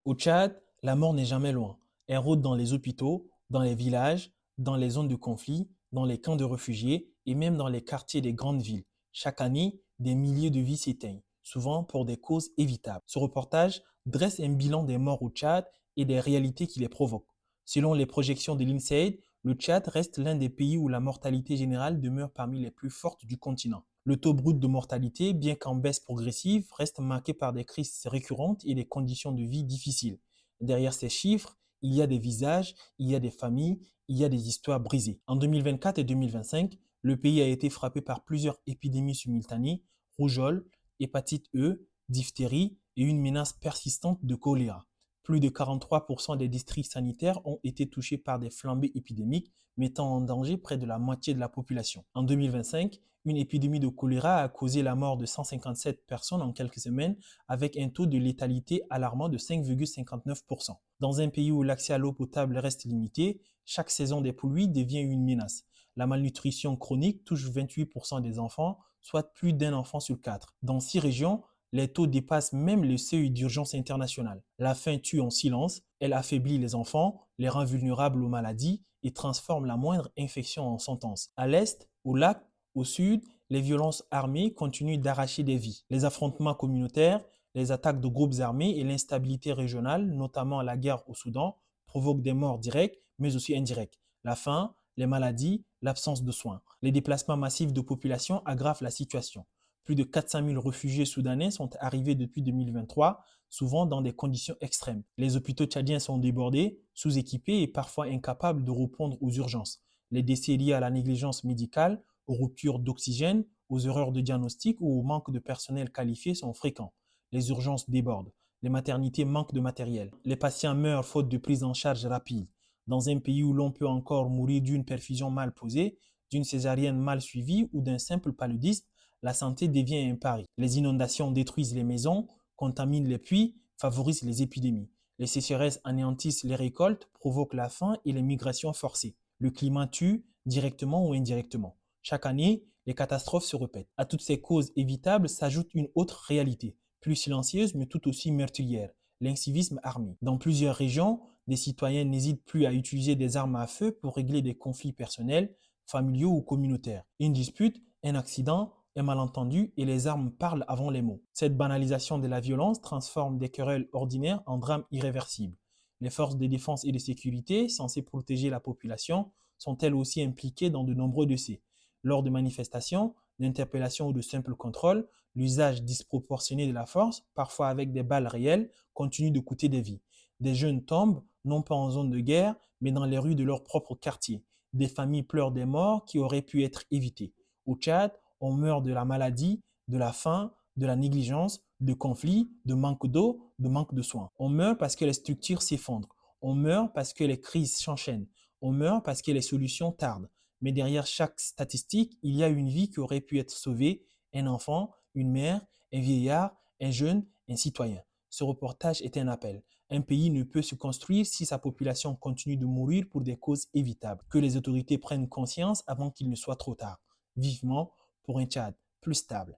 Au Tchad, la mort n'est jamais loin. Elle rôde dans les hôpitaux, dans les villages, dans les zones de conflit, dans les camps de réfugiés et même dans les quartiers des grandes villes. Chaque année, des milliers de vies s'éteignent, souvent pour des causes évitables. Ce reportage dresse un bilan des morts au Tchad et des réalités qui les provoquent. Selon les projections de l'INSEAD, le Tchad reste l'un des pays où la mortalité générale demeure parmi les plus fortes du continent. Le taux brut de mortalité, bien qu'en baisse progressive, reste marqué par des crises récurrentes et des conditions de vie difficiles. Derrière ces chiffres, il y a des visages, il y a des familles, il y a des histoires brisées. En 2024 et 2025, le pays a été frappé par plusieurs épidémies simultanées, rougeole, hépatite E, diphtérie et une menace persistante de choléra. Plus de 43% des districts sanitaires ont été touchés par des flambées épidémiques, mettant en danger près de la moitié de la population. En 2025, une épidémie de choléra a causé la mort de 157 personnes en quelques semaines, avec un taux de létalité alarmant de 5,59%. Dans un pays où l'accès à l'eau potable reste limité, chaque saison des pluies devient une menace. La malnutrition chronique touche 28% des enfants, soit plus d'un enfant sur quatre. Dans 6 régions, les taux dépassent même le seuil d'urgence internationale. La faim tue en silence, elle affaiblit les enfants, les rend vulnérables aux maladies et transforme la moindre infection en sentence. À l'est, au lac, au sud, les violences armées continuent d'arracher des vies. Les affrontements communautaires, les attaques de groupes armés et l'instabilité régionale, notamment la guerre au Soudan, provoquent des morts directes, mais aussi indirectes. La faim, les maladies, l'absence de soins. Les déplacements massifs de population aggravent la situation. Plus de 400 000 réfugiés soudanais sont arrivés depuis 2023, souvent dans des conditions extrêmes. Les hôpitaux tchadiens sont débordés, sous-équipés et parfois incapables de répondre aux urgences. Les décès liés à la négligence médicale, aux ruptures d'oxygène, aux erreurs de diagnostic ou au manque de personnel qualifié sont fréquents. Les urgences débordent. Les maternités manquent de matériel. Les patients meurent faute de prise en charge rapide. Dans un pays où l'on peut encore mourir d'une perfusion mal posée, d'une césarienne mal suivie ou d'un simple paludisme, la santé devient un pari. Les inondations détruisent les maisons, contaminent les puits, favorisent les épidémies. Les sécheresses anéantissent les récoltes, provoquent la faim et les migrations forcées. Le climat tue, directement ou indirectement. Chaque année, les catastrophes se répètent. À toutes ces causes évitables s'ajoute une autre réalité, plus silencieuse mais tout aussi meurtrière, l'incivisme armé. Dans plusieurs régions, des citoyens n'hésitent plus à utiliser des armes à feu pour régler des conflits personnels, familiaux ou communautaires. Une dispute, un accident, un malentendu et les armes parlent avant les mots. Cette banalisation de la violence transforme des querelles ordinaires en drames irréversibles. Les forces de défense et de sécurité, censées protéger la population, sont elles aussi impliquées dans de nombreux décès. Lors de manifestations, d'interpellations ou de simples contrôles, l'usage disproportionné de la force, parfois avec des balles réelles, continue de coûter des vies. Des jeunes tombent, non pas en zone de guerre, mais dans les rues de leur propre quartier. Des familles pleurent des morts qui auraient pu être évitées. Au Tchad, on meurt de la maladie, de la faim, de la négligence, de conflits, de manque d'eau, de manque de soins. On meurt parce que les structures s'effondrent. On meurt parce que les crises s'enchaînent. On meurt parce que les solutions tardent. Mais derrière chaque statistique, il y a une vie qui aurait pu être sauvée, un enfant, une mère, un vieillard, un jeune, un citoyen. Ce reportage est un appel. Un pays ne peut se construire si sa population continue de mourir pour des causes évitables. Que les autorités prennent conscience avant qu'il ne soit trop tard. Vivement pour un Tchad plus stable.